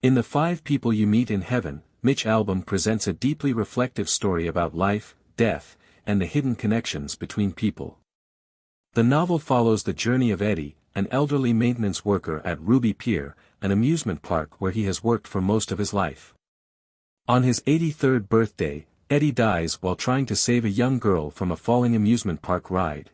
In The 5 People You Meet in Heaven, Mitch Albom presents a deeply reflective story about life, death, and the hidden connections between people. The novel follows the journey of Eddie, an elderly maintenance worker at Ruby Pier, an amusement park where he has worked for most of his life. On his 83rd birthday, Eddie dies while trying to save a young girl from a falling amusement park ride.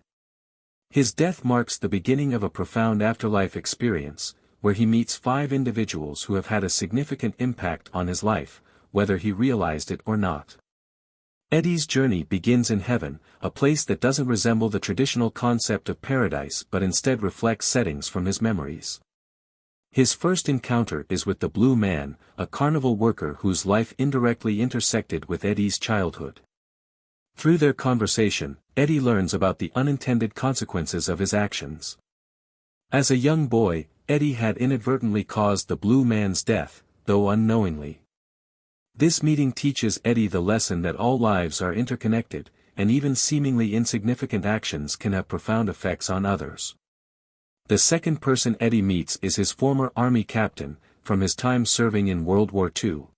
His death marks the beginning of a profound afterlife experience, where he meets 5 individuals who have had a significant impact on his life, whether he realized it or not. Eddie's journey begins in heaven, a place that doesn't resemble the traditional concept of paradise but instead reflects settings from his memories. His first encounter is with the Blue Man, a carnival worker whose life indirectly intersected with Eddie's childhood. Through their conversation, Eddie learns about the unintended consequences of his actions. As a young boy, Eddie had inadvertently caused the Blue Man's death, though unknowingly. This meeting teaches Eddie the lesson that all lives are interconnected, and even seemingly insignificant actions can have profound effects on others. The second person Eddie meets is his former army captain, from his time serving in World War II.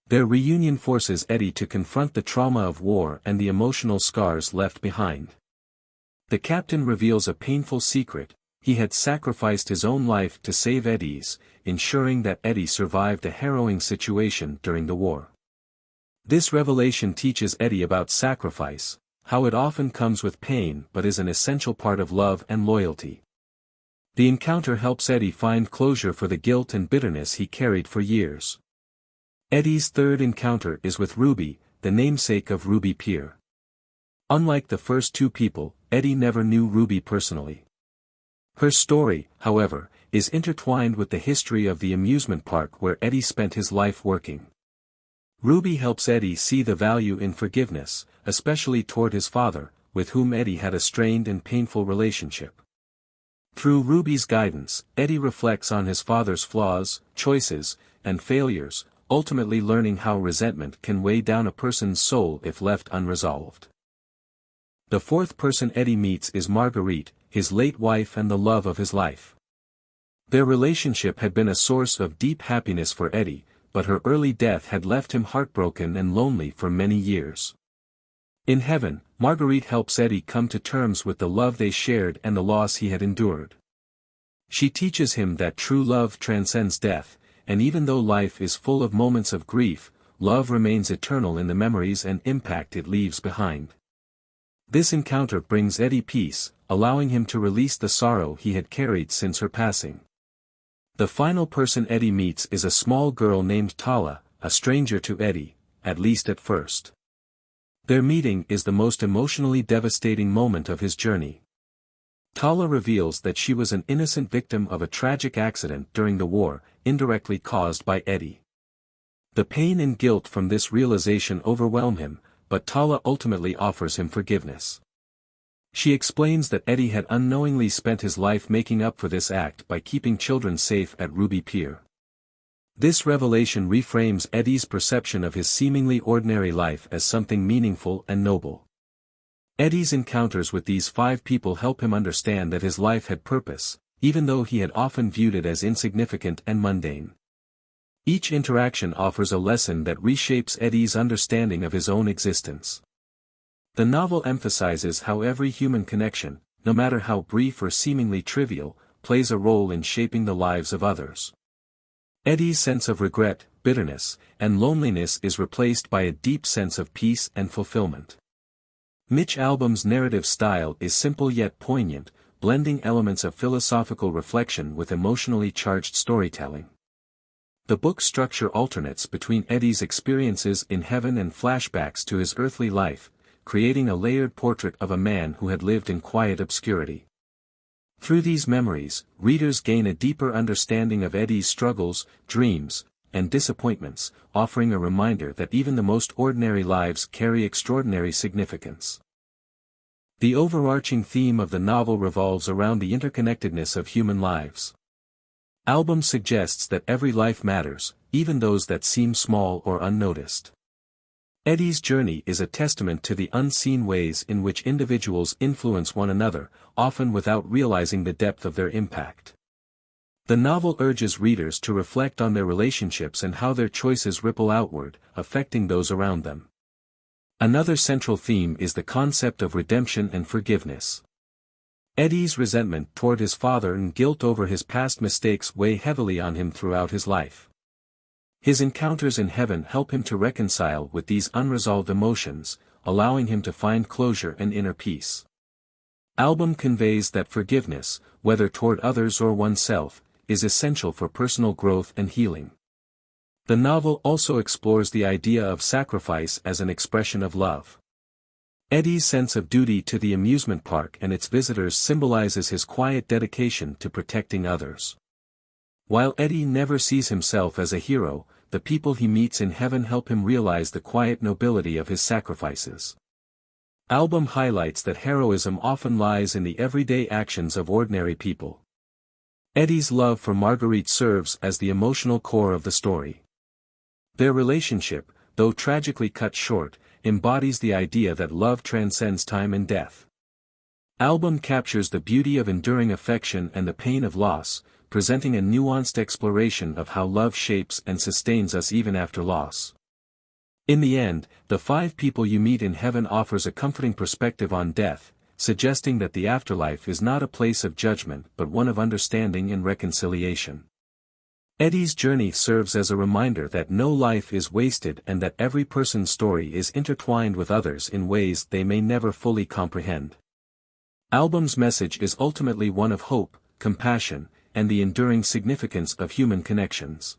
Their reunion forces Eddie to confront the trauma of war and the emotional scars left behind. The captain reveals a painful secret: he had sacrificed his own life to save Eddie's, ensuring that Eddie survived a harrowing situation during the war. This revelation teaches Eddie about sacrifice, how it often comes with pain but is an essential part of love and loyalty. The encounter helps Eddie find closure for the guilt and bitterness he carried for years. Eddie's third encounter is with Ruby, the namesake of Ruby Pier. Unlike the first 2 people, Eddie never knew Ruby personally. Her story, however, is intertwined with the history of the amusement park where Eddie spent his life working. Ruby helps Eddie see the value in forgiveness, especially toward his father, with whom Eddie had a strained and painful relationship. Through Ruby's guidance, Eddie reflects on his father's flaws, choices, and failures, ultimately learning how resentment can weigh down a person's soul if left unresolved. The fourth person Eddie meets is Marguerite, his late wife and the love of his life. Their relationship had been a source of deep happiness for Eddie, but her early death had left him heartbroken and lonely for many years. In heaven, Marguerite helps Eddie come to terms with the love they shared and the loss he had endured. She teaches him that true love transcends death, and even though life is full of moments of grief, love remains eternal in the memories and impact it leaves behind. This encounter brings Eddie peace, allowing him to release the sorrow he had carried since her passing. The final person Eddie meets is a small girl named Tala, a stranger to Eddie, at least at first. Their meeting is the most emotionally devastating moment of his journey. Tala reveals that she was an innocent victim of a tragic accident during the war, indirectly caused by Eddie. The pain and guilt from this realization overwhelm him, but Tala ultimately offers him forgiveness. She explains that Eddie had unknowingly spent his life making up for this act by keeping children safe at Ruby Pier. This revelation reframes Eddie's perception of his seemingly ordinary life as something meaningful and noble. Eddie's encounters with these 5 people help him understand that his life had purpose, even though he had often viewed it as insignificant and mundane. Each interaction offers a lesson that reshapes Eddie's understanding of his own existence. The novel emphasizes how every human connection, no matter how brief or seemingly trivial, plays a role in shaping the lives of others. Eddie's sense of regret, bitterness, and loneliness is replaced by a deep sense of peace and fulfillment. Mitch Albom's narrative style is simple yet poignant, blending elements of philosophical reflection with emotionally charged storytelling. The book's structure alternates between Eddie's experiences in heaven and flashbacks to his earthly life, creating a layered portrait of a man who had lived in quiet obscurity. Through these memories, readers gain a deeper understanding of Eddie's struggles, dreams, and disappointments, offering a reminder that even the most ordinary lives carry extraordinary significance. The overarching theme of the novel revolves around the interconnectedness of human lives. Albom suggests that every life matters, even those that seem small or unnoticed. Eddie's journey is a testament to the unseen ways in which individuals influence one another, often without realizing the depth of their impact. The novel urges readers to reflect on their relationships and how their choices ripple outward, affecting those around them. Another central theme is the concept of redemption and forgiveness. Eddie's resentment toward his father and guilt over his past mistakes weigh heavily on him throughout his life. His encounters in heaven help him to reconcile with these unresolved emotions, allowing him to find closure and inner peace. Albom conveys that forgiveness, whether toward others or oneself, is essential for personal growth and healing. The novel also explores the idea of sacrifice as an expression of love. Eddie's sense of duty to the amusement park and its visitors symbolizes his quiet dedication to protecting others. While Eddie never sees himself as a hero, the people he meets in heaven help him realize the quiet nobility of his sacrifices. Albom highlights that heroism often lies in the everyday actions of ordinary people. Eddie's love for Marguerite serves as the emotional core of the story. Their relationship, though tragically cut short, embodies the idea that love transcends time and death. Albom captures the beauty of enduring affection and the pain of loss, presenting a nuanced exploration of how love shapes and sustains us even after loss. In the end, The 5 People You Meet in Heaven offers a comforting perspective on death, suggesting that the afterlife is not a place of judgment but one of understanding and reconciliation. Eddie's journey serves as a reminder that no life is wasted and that every person's story is intertwined with others in ways they may never fully comprehend. Albom's message is ultimately one of hope, compassion, and the enduring significance of human connections.